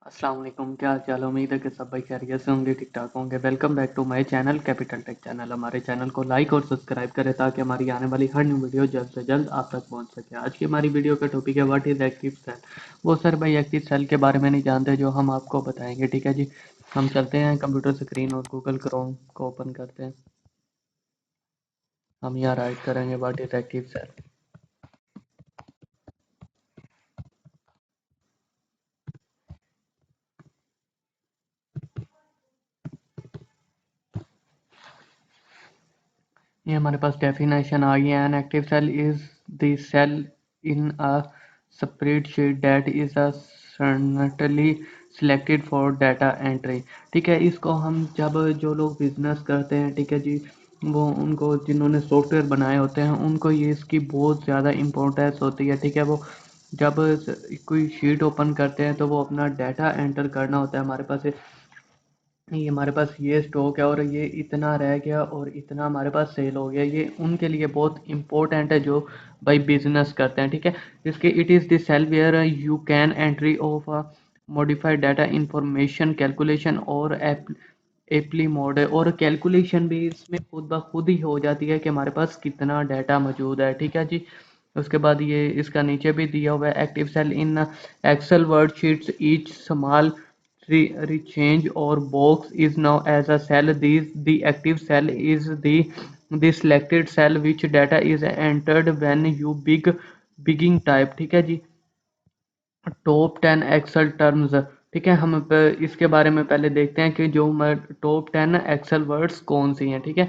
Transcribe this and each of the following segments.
अस्सलाम वालेकुम, क्या हाल चाल। उम्मीद है कि सब भाई खैरियत से होंगे, ठीक ठाक होंगे। Welcome back to my channel Capital Tech channel. हमारे चैनल को लाइक और सब्सक्राइब करें ताकि हमारी आने वाली हर न्यू वीडियो जल्द से जल्द आप तक पहुंच सके। आज की हमारी वीडियो का टॉपिक है व्हाट इज एक्टिव सेल। वो सर भाई एक्टिव सेल के बारे में नहीं जानते जो हम आपको बताएंगे, ठीक है जी। हम चलते हैं कंप्यूटर स्क्रीन और गूगल क्रोम को ओपन करते हैं। हम यहाँ राइट करेंगे व्हाट इज एक्टिव सेल। ये हमारे पास डेफिनेशन आ गई है। An active cell is the cell in a spreadsheet that is a certainly selected for data entry. ठीक है, इसको हम जब जो लोग बिजनेस करते हैं, ठीक है जी, वो उनको जिन्होंने सॉफ्टवेयर बनाए होते हैं उनको ये इसकी बहुत ज़्यादा इम्पोर्टेंस होती है। ठीक है, वो जब कोई शीट ओपन करते हैं तो वो अपना डाटा एंटर करना होता है। हमारे पास ये हमारे पास ये स्टॉक है और ये इतना रह गया और इतना हमारे पास सेल हो गया, ये उनके लिए बहुत इंपॉर्टेंट है जो भाई बिजनेस करते हैं। ठीक है, इसके it is the cell where you can entry of modified data information calculation और एप्ली मोड है, और कैलकुलेशन भी इसमें खुद ब खुद ही हो जाती है कि हमारे पास कितना डाटा मौजूद है। ठीक है जी। उसके बाद ये इसका नीचे भी दिया हुआ है active cell in Excel worksheets each small change or box is now as a cell. The active cell is the selected cell which data is entered when you bigging type। ठीक है जी। Top 10 Excel terms. ठीक है, हम इसके बारे में पहले देखते हैं कि जो टॉप 10 एक्सेल वर्ड्स कौन सी हैं। ठीक है,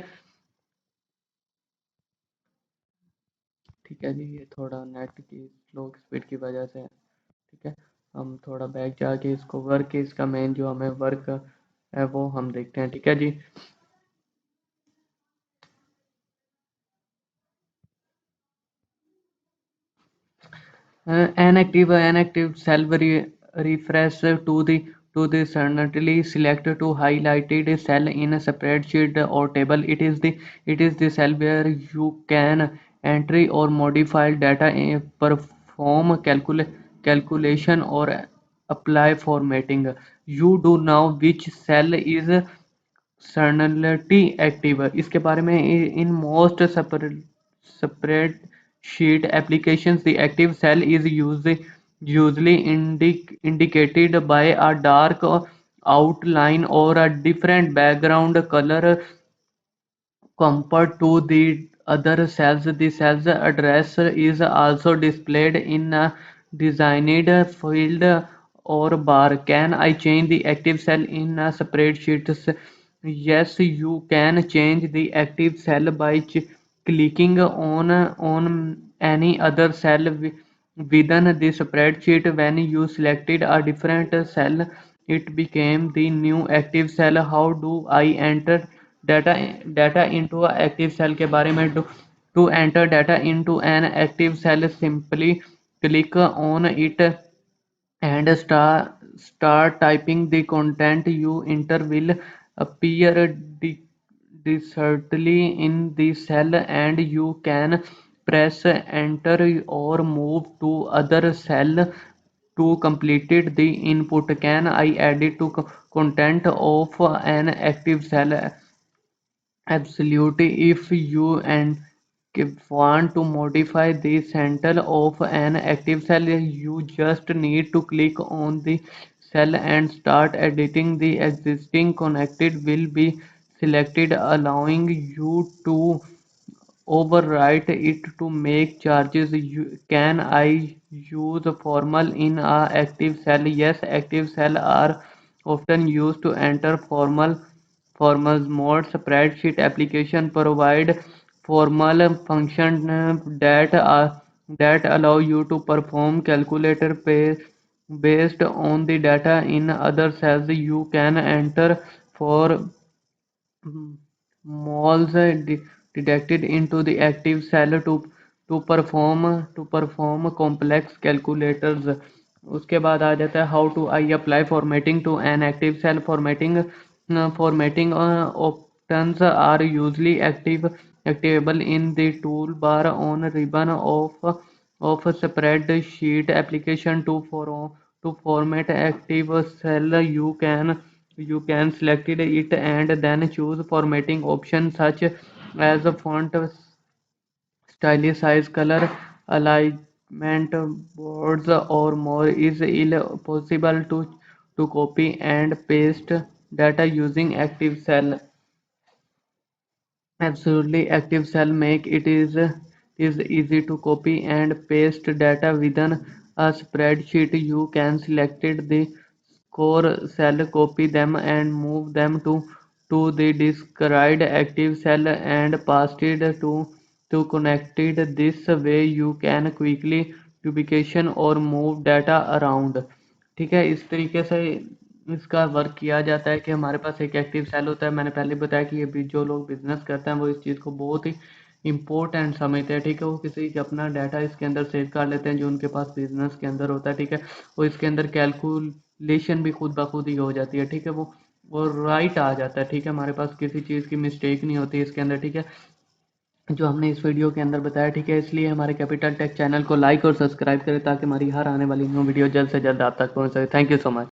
ठीक है जी, ये थोड़ा नेट की स्लो स्पीड की वजह से है। ठीक है, हम थोड़ा बैक जाके इसको वर्क, इसका मेन जो हमें वर्क है वो हम देखते हैं। ठीक है जी। An active cell refers to the certainly select to highlighted cell in a spreadsheet or table. It is the cell where you can entry or modify data, perform calculation or apply formatting. You do know which cell is Sernality active. इसके बारे में in most spreadsheet applications the active cell is usually indicated by a dark outline or a different background color compared to the other cells. The cell's address is also displayed in a designated field or bar. Can I change the active cell in a spreadsheet? Yes, you can change the active cell by clicking on any other cell within the spreadsheet. When you selected a different cell, it became the new active cell. How do I enter data data into a active cell के बारे में? To enter data into an active cell, simply click on it and start typing. The content you enter will appear discretely in the cell, and you can press enter or move to other cell to complete the input. Can I add it to content of an active cell? Absolutely. If you and want to modify the center of an active cell, you just need to click on the cell and start editing. The existing connected will be selected, allowing you to overwrite it to make charges. Can I use formal in a active cell? Yes, active cell are often used to enter formals mode. Spreadsheet application provide formal function that allow you to perform calculator based on the data in other cells. You can enter for moles detected into the active cell to perform complex calculators. उसके बाद आ जाता है how to I apply formatting to an active cell. Formatting options are usually activable in the toolbar on ribbon of spreadsheet application to to format active cell, you can select it and then choose formatting options such as font stylish size, color, alignment, boards, or more. Is it possible to copy and paste data using active cell? Absolutely, active cell make it is easy to copy and paste data within a spreadsheet. You can select the core cell, copy them, and move them to the described active cell and paste it to connected. This way, you can quickly duplication or move data around. ठीक है, इस तरीके से इसका work किया जाता है कि हमारे पास एक एक्टिव सेल होता है। मैंने पहले बताया कि ये जो लोग बिजनेस करते हैं वो इस चीज़ को बहुत ही इम्पोर्टेंट समझते हैं। ठीक है, वो किसी का अपना डाटा इसके अंदर सेव कर लेते हैं जो उनके पास बिजनेस के अंदर होता है। ठीक है, वो इसके अंदर कैलकुलेशन भी खुद ब खुद ही हो जाती है। ठीक है, वो राइट आ जाता है। ठीक है, हमारे पास किसी चीज़ की मिस्टेक नहीं होती इसके अंदर। ठीक है, जो हमने इस वीडियो के अंदर बताया। ठीक है, इसलिए हमारे कैपिटल टेक चैनल को लाइक और सब्सक्राइब करें ताकि हमारी हर आने वाली न्यू वीडियो जल्द से जल्द आप तक पहुंच सके। Thank you so much.